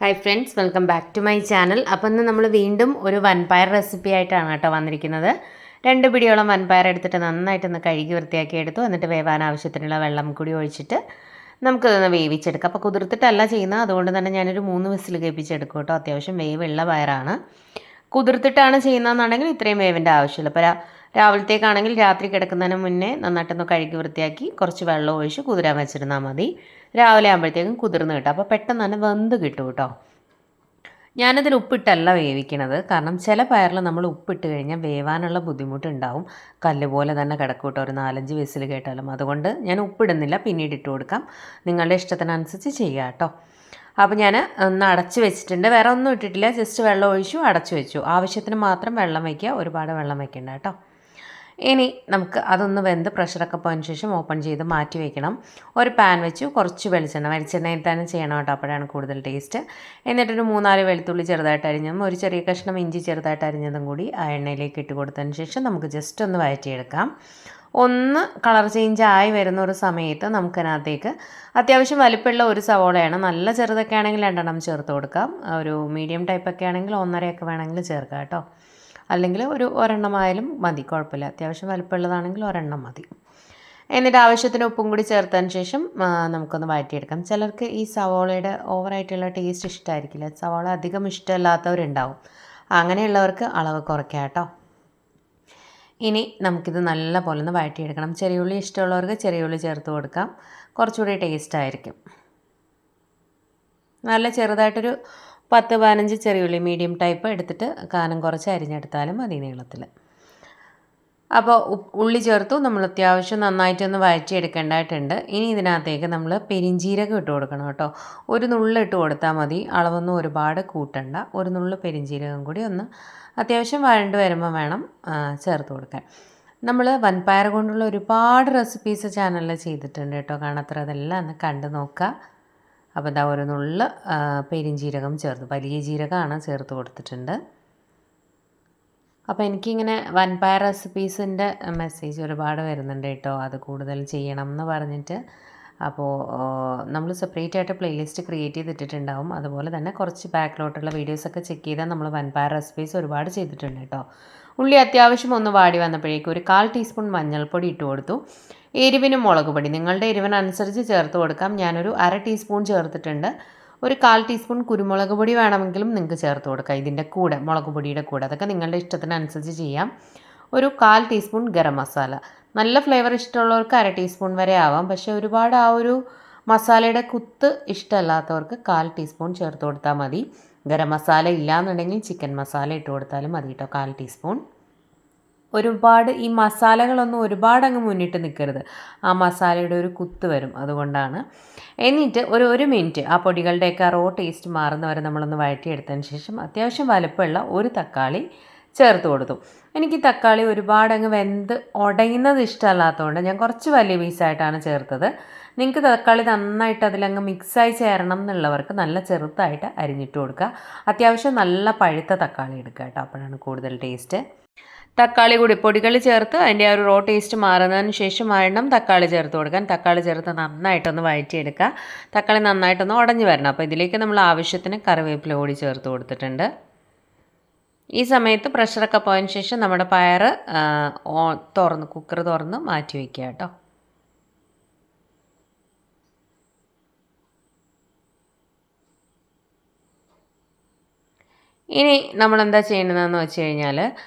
Hi friends, welcome back to my channel. അപ്പോൾ ഇന്ന് നമ്മൾ വീണ്ടും ഒരു വൻപയർ റെസിപ്പി ആയിട്ടാണ് കേട്ടോ വന്നിരിക്കുന്നത്. 2 പിടിയോളം വൻപയർ എടുത്തിട്ട് നന്നായിട്ടൊന്ന് കഴുകി വൃത്തിയാക്കി എടുത്തു. എന്നിട്ട് വേവാൻ ആവശ്യത്തിനുള്ള വെള്ളം കൂടി ഒഴിച്ചിട്ട് നമുക്കതൊന്ന് വേവിച്ചെടുക്കാം. അപ്പോൾ കുതിർത്തിട്ടല്ല ചെയ്യുന്നത്, അതുകൊണ്ട് തന്നെ ഞാനൊരു 3 വിസിൽ കേൾപ്പിച്ചെടുക്കും കേട്ടോ. അത്യാവശ്യം വേവുള്ള പയറാണ്. കുതിർത്തിട്ടാണ് ചെയ്യുന്നതെന്നുണ്ടെങ്കിൽ ഇത്രയും വേവിൻ്റെ ആവശ്യമില്ല. ഇപ്പോൾ രാവിലത്തേക്കാണെങ്കിൽ രാത്രി കിടക്കുന്നതിന് മുന്നേ നന്നായിട്ടൊന്ന് കഴുകി വൃത്തിയാക്കി കുറച്ച് വെള്ളം ഒഴിച്ച് കുതിരാൻ വെച്ചിരുന്നാൽ മതി. രാവിലെ ആകുമ്പോഴത്തേക്കും കുതിർന്ന് കിട്ടും. അപ്പോൾ പെട്ടെന്ന് തന്നെ വെന്ത് കിട്ടും കേട്ടോ. ഞാനതിൽ ഉപ്പിട്ടല്ല വേവിക്കണത്, കാരണം ചില പയറിൽ നമ്മൾ ഉപ്പിട്ട് കഴിഞ്ഞാൽ വേവാനുള്ള ബുദ്ധിമുട്ടുണ്ടാവും. കല്ല് പോലെ തന്നെ കിടക്കും കേട്ടോ, ഒരു 4-5 വിസിൽ കേട്ടാലും. അതുകൊണ്ട് ഞാൻ ഉപ്പിടുന്നില്ല, പിന്നീട് ഇട്ട് കൊടുക്കാം. നിങ്ങളുടെ ഇഷ്ടത്തിനനുസരിച്ച് ചെയ്യാം കേട്ടോ. അപ്പോൾ ഞാൻ ഒന്ന് അടച്ച് വെച്ചിട്ടുണ്ട്, വേറെ ഒന്നും ഇട്ടിട്ടില്ല. ജസ്റ്റ് വെള്ളം ഒഴിച്ചു അടച്ചു വെച്ചു. ആവശ്യത്തിന് മാത്രം വെള്ളം വയ്ക്കുക, ഒരുപാട് വെള്ളം വയ്ക്കണ്ട കേട്ടോ. ഇനി നമുക്ക് അതൊന്ന് വെന്ത് പ്രഷറൊക്കെ പോയതിന് ശേഷം ഓപ്പൺ ചെയ്ത് മാറ്റി വയ്ക്കണം. ഒരു പാൻ വെച്ചു, കുറച്ച് വെളിച്ചെണ്ണയിൽ തന്നെ ചെയ്യണം കേട്ടോ, അപ്പോഴാണ് കൂടുതൽ ടേസ്റ്റ്. എന്നിട്ടൊരു 3-4 വെളുത്തുള്ളി ചെറുതായിട്ട് അരിഞ്ഞതും ഒരു ചെറിയ കഷ്ണം ഇഞ്ചി ചെറുതായിട്ട് അരിഞ്ഞതും കൂടി ആ എണ്ണയിലേക്ക് ഇട്ട് കൊടുത്തതിന് ശേഷം നമുക്ക് ജസ്റ്റ് ഒന്ന് വഴറ്റിയെടുക്കാം. ഒന്ന് കളർ ചേഞ്ച് ആയി വരുന്ന ഒരു സമയത്ത് നമുക്കതിനകത്തേക്ക് അത്യാവശ്യം വലിപ്പമുള്ള ഒരു സവോളയാണ്. നല്ല ചെറുതൊക്കെ ആണെങ്കിൽ 2 ചേർത്ത് കൊടുക്കാം. ഒരു മീഡിയം ടൈപ്പൊക്കെ ആണെങ്കിൽ 1.5 വേണമെങ്കിൽ ചേർക്കാം കേട്ടോ. അല്ലെങ്കിൽ ഒരു ഒരെണ്ണമായാലും മതി, കുഴപ്പമില്ല. അത്യാവശ്യം വലിപ്പമുള്ളതാണെങ്കിൽ ഒരെണ്ണം മതി. എന്നിട്ട് ആവശ്യത്തിന് ഉപ്പും കൂടി ചേർത്തതിന് ശേഷം നമുക്കൊന്ന് വഴറ്റിയെടുക്കാം. ചിലർക്ക് ഈ സവോളയുടെ ഓവറായിട്ടുള്ള ടേസ്റ്റ് ഇഷ്ടമായിരിക്കില്ല, സവോള അധികം ഇഷ്ടമല്ലാത്തവരുണ്ടാവും. അങ്ങനെയുള്ളവർക്ക് അളവ് കുറയ്ക്കാം കേട്ടോ. ഇനി നമുക്കിത് നല്ല പോലെ ഒന്ന് വഴറ്റിയെടുക്കണം. ചെറിയുള്ളി ഇഷ്ടമുള്ളവർക്ക് ചെറിയുള്ളി ചേർത്ത് കൊടുക്കാം, കുറച്ചുകൂടി ടേസ്റ്റ് ആയിരിക്കും. നല്ല ചെറുതായിട്ടൊരു 10-15 ചെറിയുള്ളി മീഡിയം ടൈപ്പ് എടുത്തിട്ട് കാനം കുറച്ച് അരിഞ്ഞെടുത്താലും മതി നീളത്തിൽ. അപ്പോൾ ഉള്ളി ചേർത്തു, നമ്മൾ അത്യാവശ്യം നന്നായിട്ടൊന്ന് വഴറ്റിയെടുക്കേണ്ടതായിട്ടുണ്ട്. ഇനി ഇതിനകത്തേക്ക് നമ്മൾ പെരിഞ്ജീരകം ഇട്ട് കൊടുക്കണം കേട്ടോ. ഒരു നുള്ള് ഇട്ട് കൊടുത്താൽ മതി, അളവൊന്നും ഒരുപാട് കൂട്ടണ്ട. ഒരു നുള്ള് പെരിഞ്ജീരകം കൂടി ഒന്ന് അത്യാവശ്യം വഴണ്ട് വരുമ്പോൾ വേണം ചേർത്ത് കൊടുക്കാൻ. നമ്മൾ വൻപയർ കൊണ്ടുള്ള ഒരുപാട് റെസിപ്പീസ് ചാനലിൽ ചെയ്തിട്ടുണ്ട് കേട്ടോ, കാണാത്ര അതെല്ലാം ഒന്ന് കണ്ടു നോക്കുക. അപ്പോൾ ഇതാ ഒരു നുള്ള് പെരിഞ്ജീരകം ചേർത്ത്, വലിയ ജീരകമാണ് ചേർത്ത് കൊടുത്തിട്ടുണ്ട്. അപ്പോൾ എനിക്കിങ്ങനെ വൻപയർ റെസിപ്പീസിൻ്റെ മെസ്സേജ് ഒരുപാട് വരുന്നുണ്ട് കേട്ടോ, അത് കൂടുതൽ ചെയ്യണം എന്ന് പറഞ്ഞിട്ട്. അപ്പോൾ നമ്മൾ സെപ്പറേറ്റ് ആയിട്ട് പ്ലേലിസ്റ്റ് ക്രിയേറ്റ് ചെയ്തിട്ടുണ്ടാവും. അതുപോലെ തന്നെ കുറച്ച് ബാക്കിലോട്ടുള്ള വീഡിയോസൊക്കെ ചെക്ക് ചെയ്താൽ നമ്മൾ വൻപയർ റെസിപ്പീസ് ഒരുപാട് ചെയ്തിട്ടുണ്ട് കേട്ടോ. ഉള്ളി അത്യാവശ്യം ഒന്ന് വാടി വന്നപ്പോഴേക്കും ഒരു 1/4 ടീസ്പൂൺ മഞ്ഞൾപ്പൊടി ഇട്ട് കൊടുത്തു. എരിവിനും മുളക് പൊടി നിങ്ങളുടെ എരിവിനനുസരിച്ച് ചേർത്ത് കൊടുക്കാം. ഞാനൊരു 1/2 ടീസ്പൂൺ ചേർത്തിട്ടുണ്ട്. ഒരു 1/4 ടീസ്പൂൺ കുരുമുളക് പൊടി വേണമെങ്കിലും നിങ്ങൾക്ക് ചേർത്ത് കൊടുക്കാം ഇതിൻ്റെ കൂടെ, മുളക് പൊടിയുടെ കൂടെ. അതൊക്കെ നിങ്ങളുടെ ഇഷ്ടത്തിനനുസരിച്ച് ചെയ്യാം. ഒരു 1/4 ടീസ്പൂൺ ഗരം മസാല. നല്ല ഫ്ലേവർ ഇഷ്ടമുള്ളവർക്ക് 1/2 ടീസ്പൂൺ വരെ ആവാം. പക്ഷേ ഒരുപാട് ആ ഒരു മസാലയുടെ കുത്ത് ഇഷ്ടമല്ലാത്തവർക്ക് 1/4 ടീസ്പൂൺ ചേർത്ത് കൊടുത്താൽ മതി. ഗരം മസാല ഇല്ലയെന്നുണ്ടെങ്കിൽ ചിക്കൻ മസാല ഇട്ട് കൊടുത്താലും മതി കേട്ടോ, 1/4 ടീസ്പൂൺ. ഒരുപാട് ഈ മസാലകളൊന്നും ഒരുപാട് അങ്ങ് മുന്നിട്ട് നിൽക്കരുത്, ആ മസാലയുടെ ഒരു കുത്ത് വരും, അതുകൊണ്ടാണ്. എന്നിട്ട് ഒരു മിനിറ്റ് ആ പൊടികളുടെയൊക്കെ റോ ടേസ്റ്റ് മാറുന്നവരെ നമ്മളൊന്ന് വഴറ്റിയെടുത്തതിന് ശേഷം അത്യാവശ്യം വലുപ്പമുള്ള ഒരു തക്കാളി ചേർത്ത് കൊടുത്തു. എനിക്ക് തക്കാളി ഒരുപാട് അങ്ങ് വെന്ത് ഉടയുന്നത് ഇഷ്ടമല്ലാത്തതുകൊണ്ട് ഞാൻ കുറച്ച് വലിയ പീസായിട്ടാണ് ചേർത്തത്. നിങ്ങൾക്ക് തക്കാളി നന്നായിട്ട് അതിലങ്ങ് മിക്സായി ചേരണം എന്നുള്ളവർക്ക് നല്ല ചെറുതായിട്ട് അരിഞ്ഞിട്ട് കൊടുക്കുക. അത്യാവശ്യം നല്ല പഴുത്ത തക്കാളി എടുക്കുക കേട്ടോ, അപ്പോഴാണ് കൂടുതൽ ടേസ്റ്റ്. തക്കാളി കൂടി പൊടികൾ ചേർത്ത് അതിൻ്റെ ആ ഒരു റോ ടേസ്റ്റ് മാറുന്നതിന് ശേഷം വേണം തക്കാളി ചേർത്ത് കൊടുക്കാൻ. തക്കാളി ചേർത്ത് നന്നായിട്ടൊന്ന് വഴറ്റിയെടുക്കുക. തക്കാളി നന്നായിട്ടൊന്ന് ഉടഞ്ഞു വരണം. അപ്പോൾ ഇതിലേക്ക് നമ്മൾ ആവശ്യത്തിന് കറിവേപ്പില കൂടി ചേർത്ത് കൊടുത്തിട്ടുണ്ട്. ഈ സമയത്ത് പ്രഷറൊക്കെ പോയതിന് ശേഷം നമ്മുടെ പയർ കുക്കർ തുറന്ന് മാറ്റി വയ്ക്കുക കേട്ടോ. ഇനി നമ്മളെന്താ ചെയ്യേണ്ടതെന്ന് വെച്ച് കഴിഞ്ഞാൽ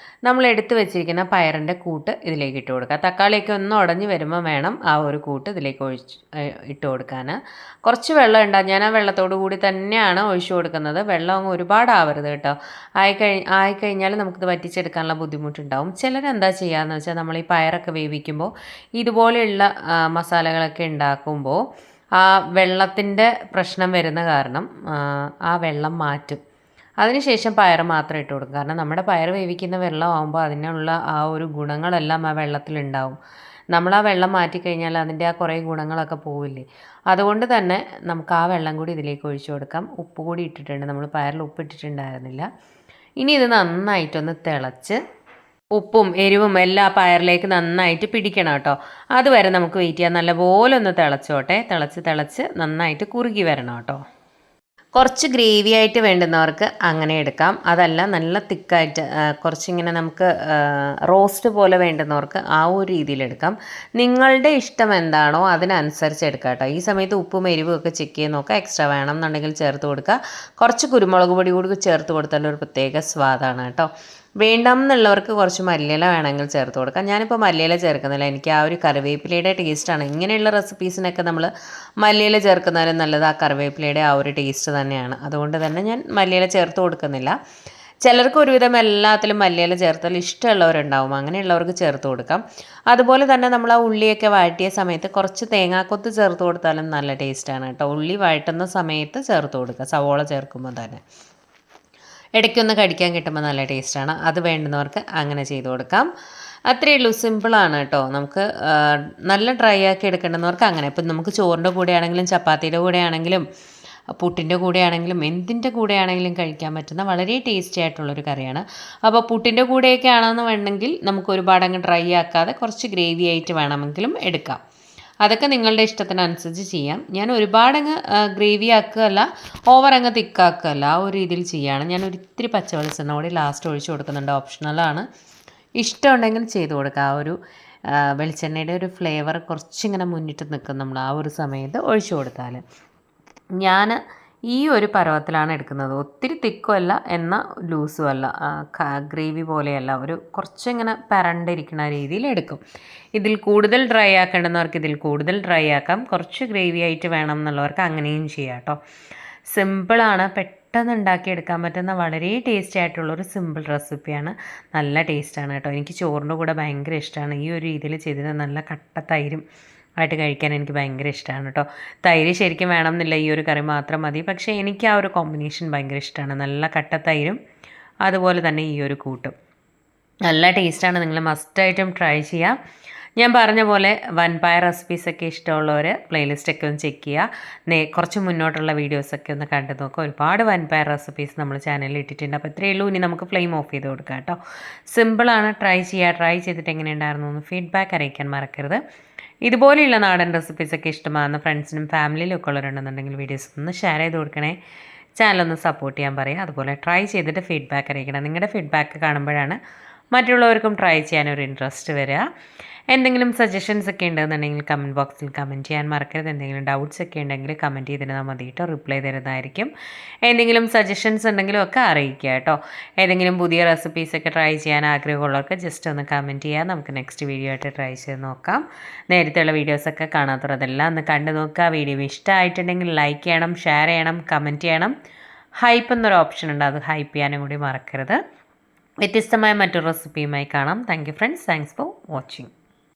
നമ്മൾ എടുത്ത് വെച്ചിരിക്കുന്ന പയറിൻ്റെ കൂട്ട് ഇതിലേക്ക് ഇട്ട് കൊടുക്കുക. തക്കാളിയൊക്കെ ഒന്ന് ഉടഞ്ഞ് വരുമ്പോൾ വേണം ആ ഒരു കൂട്ട് ഇതിലേക്ക് ഇട്ട് കൊടുക്കാൻ. കുറച്ച് വെള്ളം ഉണ്ടാകും, ഞാൻ ആ വെള്ളത്തോടു കൂടി തന്നെയാണ് ഒഴിച്ചു കൊടുക്കുന്നത്. വെള്ളം അങ്ങ് ഒരുപാടാവരുത് കേട്ടോ. ആയിക്കഴിഞ്ഞാൽ നമുക്കിത് വറ്റിച്ചെടുക്കാനുള്ള ബുദ്ധിമുട്ടുണ്ടാവും. ചിലരെന്താ ചെയ്യുകയെന്ന് വെച്ചാൽ നമ്മൾ ഈ പയറൊക്കെ വേവിക്കുമ്പോൾ ഇതുപോലെയുള്ള മസാലകളൊക്കെ ഉണ്ടാക്കുമ്പോൾ ആ വെള്ളത്തിൻ്റെ പ്രശ്നം വരുന്ന കാരണം ആ വെള്ളം മാറ്റും. അതിനുശേഷം പയർ മാത്രം ഇട്ട് കൊടുക്കും. കാരണം നമ്മുടെ പയർ വേവിക്കുന്ന വെള്ളമാകുമ്പോൾ അതിനുള്ള ആ ഒരു ഗുണങ്ങളെല്ലാം ആ വെള്ളത്തിലുണ്ടാവും. നമ്മൾ ആ വെള്ളം മാറ്റിക്കഴിഞ്ഞാൽ അതിൻ്റെ ആ കുറേ ഗുണങ്ങളൊക്കെ പോവില്ലേ. അതുകൊണ്ട് തന്നെ നമുക്ക് ആ വെള്ളം കൂടി ഇതിലേക്ക് ഒഴിച്ചു കൊടുക്കാം. ഉപ്പ് കൂടി ഇട്ടിട്ടുണ്ട്, നമ്മൾ പയറിൽ ഉപ്പ് ഇട്ടിട്ടുണ്ടായിരുന്നില്ല. ഇനി ഇത് നന്നായിട്ടൊന്ന് തിളച്ച് ഉപ്പും എരിവും എല്ലാം പയറിലേക്ക് നന്നായിട്ട് പിടിക്കണം കേട്ടോ. അതുവരെ നമുക്ക് വെയിറ്റ് ചെയ്യാം. നല്ലപോലെ ഒന്ന് തിളച്ചോട്ടെ. തിളച്ച് നന്നായിട്ട് കുറുകി വരണം കേട്ടോ. കുറച്ച് ഗ്രേവി ആയിട്ട് വേണ്ടുന്നവർക്ക് അങ്ങനെ എടുക്കാം. അതല്ല നല്ല തിക്കായിട്ട് കുറച്ചിങ്ങനെ നമുക്ക് റോസ്റ്റ് പോലെ വേണ്ടുന്നവർക്ക് ആ ഒരു രീതിയിൽ എടുക്കാം. നിങ്ങളുടെ ഇഷ്ടം എന്താണോ അതിനനുസരിച്ച് എടുക്കാം കേട്ടോ. ഈ സമയത്ത് ഉപ്പും എരിവും ഒക്കെ ചെക്ക് ചെയ്ത് നോക്കുക. എക്സ്ട്രാ വേണം എന്നുണ്ടെങ്കിൽ ചേർത്ത് കൊടുക്കുക. കുറച്ച് കുരുമുളക് പൊടി കൂടി ചേർത്ത് കൊടുത്താൽ ഒരു പ്രത്യേക സ്വാദാണ് കേട്ടോ. വേണ്ടെന്നുള്ളവർക്ക് കുറച്ച് മല്ലിയില വേണമെങ്കിൽ ചേർത്ത് കൊടുക്കാം. ഞാനിപ്പോൾ മല്ലിയില ചേർക്കുന്നില്ല. എനിക്ക് ആ ഒരു കറിവേപ്പിലയുടെ ടേസ്റ്റാണ്. ഇങ്ങനെയുള്ള റെസിപ്പീസിനൊക്കെ നമ്മൾ മല്ലിയില ചേർക്കുന്നതിനും നല്ലത് ആ കറിവേപ്പിലയുടെ ആ ഒരു ടേസ്റ്റ് തന്നെയാണ്. അതുകൊണ്ട് തന്നെ ഞാൻ മല്ലിയില ചേർത്ത് കൊടുക്കുന്നില്ല. ചിലർക്ക് ഒരുവിധം എല്ലാത്തിലും മല്ലിയില ചേർത്താൽ ഇഷ്ടമുള്ളവരുണ്ടാവും. അങ്ങനെയുള്ളവർക്ക് ചേർത്ത് കൊടുക്കാം. അതുപോലെ തന്നെ നമ്മൾ ആ ഉള്ളിയൊക്കെ വഴറ്റിയ സമയത്ത് കുറച്ച് തേങ്ങാക്കൊത്ത് ചേർത്ത് കൊടുത്താലും നല്ല ടേസ്റ്റാണ് കേട്ടോ. ഉള്ളി വഴറ്റുന്ന സമയത്ത് ചേർത്ത് കൊടുക്കുക, സവോള ചേർക്കുമ്പോൾ തന്നെ. ഇടയ്ക്കൊന്ന് കടിക്കാൻ കിട്ടുമ്പോൾ നല്ല ടേസ്റ്റാണ്. അത് വേണ്ടുന്നവർക്ക് അങ്ങനെ ചെയ്ത് കൊടുക്കാം. അത്രയേ ഉള്ളൂ, സിമ്പിളാണ് കേട്ടോ. നമുക്ക് നല്ല ഡ്രൈ ആക്കി എടുക്കേണ്ടുന്നവർക്ക് അങ്ങനെ. ഇപ്പം നമുക്ക് ചോറിൻ്റെ കൂടെ ആണെങ്കിലും ചപ്പാത്തിയുടെ കൂടെ ആണെങ്കിലും പുട്ടിൻ്റെ കൂടെ ആണെങ്കിലും എന്തിൻ്റെ കൂടെ ആണെങ്കിലും കഴിക്കാൻ പറ്റുന്ന വളരെ ടേസ്റ്റി ആയിട്ടുള്ളൊരു കറിയാണ്. അപ്പോൾ പുട്ടിൻ്റെ കൂടെയൊക്കെ ആണെന്ന് വേണമെങ്കിൽ നമുക്ക് ഒരുപാട് അങ്ങ് ഡ്രൈ ആക്കാതെ കുറച്ച് ഗ്രേവി ആയിട്ട് വേണമെങ്കിലും എടുക്കാം. അതൊക്കെ നിങ്ങളുടെ ഇഷ്ടത്തിനനുസരിച്ച് ചെയ്യാം. ഞാൻ ഒരുപാടങ്ങ് ഗ്രേവി ആക്കുകയല്ല, ഓവർ അങ്ങ് തിക്കാക്കുകയല്ല, ആ ഒരു രീതിയിൽ ചെയ്യുകയാണ്. ഞാൻ ഒരിത്തിരി പച്ചവെളിച്ചെണ്ണ കൂടി ലാസ്റ്റ് ഒഴിച്ച് കൊടുക്കുന്നുണ്ട്. ഓപ്ഷണലാണ്. ഇഷ്ടമുണ്ടെങ്കിൽ ചെയ്ത് കൊടുക്കുക. ആ ഒരു വെളിച്ചെണ്ണയുടെ ഒരു ഫ്ലേവർ കുറച്ചിങ്ങനെ മുന്നിട്ട് നിൽക്കും നമ്മൾ ആ ഒരു സമയത്ത് ഒഴിച്ചു കൊടുത്താൽ. ഞാൻ ഈ ഒരു പരുവത്തിലാണ് എടുക്കുന്നത്. ഒത്തിരി തിക്കുമല്ല എന്നാൽ ലൂസും അല്ല, ഗ്രേവി പോലെയല്ല, ഒരു കുറച്ചിങ്ങനെ പരണ്ടിരിക്കുന്ന രീതിയിൽ എടുക്കും. ഇതിൽ കൂടുതൽ ഡ്രൈ ആക്കേണ്ടുന്നവർക്ക് ഇതിൽ കൂടുതൽ ഡ്രൈ ആക്കാം. കുറച്ച് ഗ്രേവി ആയിട്ട് വേണം എന്നുള്ളവർക്ക് അങ്ങനെയും ചെയ്യാം കേട്ടോ. സിമ്പിളാണ്, പെട്ടെന്ന് ഉണ്ടാക്കിയെടുക്കാൻ പറ്റുന്ന വളരെ ടേസ്റ്റി ആയിട്ടുള്ളൊരു സിമ്പിൾ റെസിപ്പിയാണ്. നല്ല ടേസ്റ്റാണ് കേട്ടോ. എനിക്ക് ചോറിൻ്റെ കൂടെ ഭയങ്കര ഇഷ്ടമാണ്. ഈ ഒരു രീതിയിൽ ചെയ്തിട്ട് നല്ല കട്ട തൈരും ആയിട്ട് കഴിക്കാൻ എനിക്ക് ഭയങ്കര ഇഷ്ടമാണ് കേട്ടോ. തൈര് ശരിക്കും വേണമെന്നില്ല, ഈ ഒരു കറി മാത്രം മതി. പക്ഷേ എനിക്ക് ആ ഒരു കോമ്പിനേഷൻ ഭയങ്കര ഇഷ്ടമാണ്. നല്ല കട്ട തൈരും അതുപോലെ തന്നെ ഈ ഒരു കൂട്ടും നല്ല ടേസ്റ്റാണ്. നിങ്ങൾ മസ്റ്റായിട്ടും ട്രൈ ചെയ്യാം. ഞാൻ പറഞ്ഞ പോലെ വൻപയർ റെസിപ്പീസൊക്കെ ഇഷ്ടമുള്ളവർ പ്ലേലിസ്റ്റൊക്കെ ഒന്ന് ചെക്ക് ചെയ്യുക. കുറച്ച് മുന്നോട്ടുള്ള വീഡിയോസൊക്കെ ഒന്ന് കണ്ടു നോക്കുക. ഒരുപാട് വൻപയർ റെസിപ്പീസ് നമ്മൾ ചാനലിൽ ഇട്ടിട്ടുണ്ട്. അപ്പോൾ ഇത്രയേ ഉള്ളൂ. ഇനി നമുക്ക് ഫ്ലെയിം ഓഫ് ചെയ്ത് കൊടുക്കാം കേട്ടോ. സിമ്പിളാണ്, ട്രൈ ചെയ്യുക. ട്രൈ ചെയ്തിട്ട് എങ്ങനെയുണ്ടായിരുന്നു എന്ന് ഫീഡ്ബാക്ക് അറിയിക്കാൻ മറക്കരുത്. ഇതുപോലെയുള്ള നാടൻ റെസിപ്പീസൊക്കെ ഇഷ്ടമാകുന്ന ഫ്രണ്ട്സിനും ഫാമിലിയിലും ഒക്കെ ഉള്ളവരുണ്ടെന്നുണ്ടെങ്കിൽ വീഡിയോസ് ഒന്ന് ഷെയർ ചെയ്ത് കൊടുക്കണേ. ചാനലൊന്ന് സപ്പോർട്ട് ചെയ്യാൻ പറയുക. അതുപോലെ ട്രൈ ചെയ്തിട്ട് ഫീഡ്ബാക്ക് അറിയിക്കണം. നിങ്ങളുടെ ഫീഡ്ബാക്ക് കാണുമ്പോഴാണ് മറ്റുള്ളവർക്കും ട്രൈ ചെയ്യാനൊരു ഇൻട്രസ്റ്റ് വരിക. എന്തെങ്കിലും സജഷൻസ് ഒക്കെ ഉണ്ടെന്നുണ്ടെങ്കിൽ കമൻറ്റ് ബോക്സിൽ കമൻറ്റ് ചെയ്യാൻ മറക്കരുത്. എന്തെങ്കിലും ഡൗട്ട്സ് ഒക്കെ ഉണ്ടെങ്കിൽ കമൻറ്റ് ചെയ്തിരുന്നാൽ മതി കേട്ടോ. റിപ്ലൈ തരുന്നതായിരിക്കും. എന്തെങ്കിലും സജഷൻസ് ഉണ്ടെങ്കിലും ഒക്കെ അറിയിക്കുക കേട്ടോ. ഏതെങ്കിലും പുതിയ റെസിപ്പീസൊക്കെ ട്രൈ ചെയ്യാൻ ആഗ്രഹമുള്ളവർക്ക് ജസ്റ്റ് ഒന്ന് കമൻറ്റ് ചെയ്യാം. നമുക്ക് നെക്സ്റ്റ് വീഡിയോ ആയിട്ട് ട്രൈ ചെയ്ത് നോക്കാം. നേരത്തെയുള്ള വീഡിയോസൊക്കെ കാണാത്തവർ അതെല്ലാം ഒന്ന് കണ്ടു നോക്കുക. വീഡിയോ ഇഷ്ടമായിട്ടുണ്ടെങ്കിൽ ലൈക്ക് ചെയ്യണം, ഷെയർ ചെയ്യണം, കമൻറ്റ് ചെയ്യണം. ഹൈപ്പ് എന്നൊരു ഓപ്ഷൻ ഉണ്ട്, അത് ഹൈപ്പ് ചെയ്യാനും കൂടി മറക്കരുത്. വ്യത്യസ്തമായ മറ്റൊരു റെസിപ്പിയുമായി കാണാം. Thank you friends. Thanks for watching.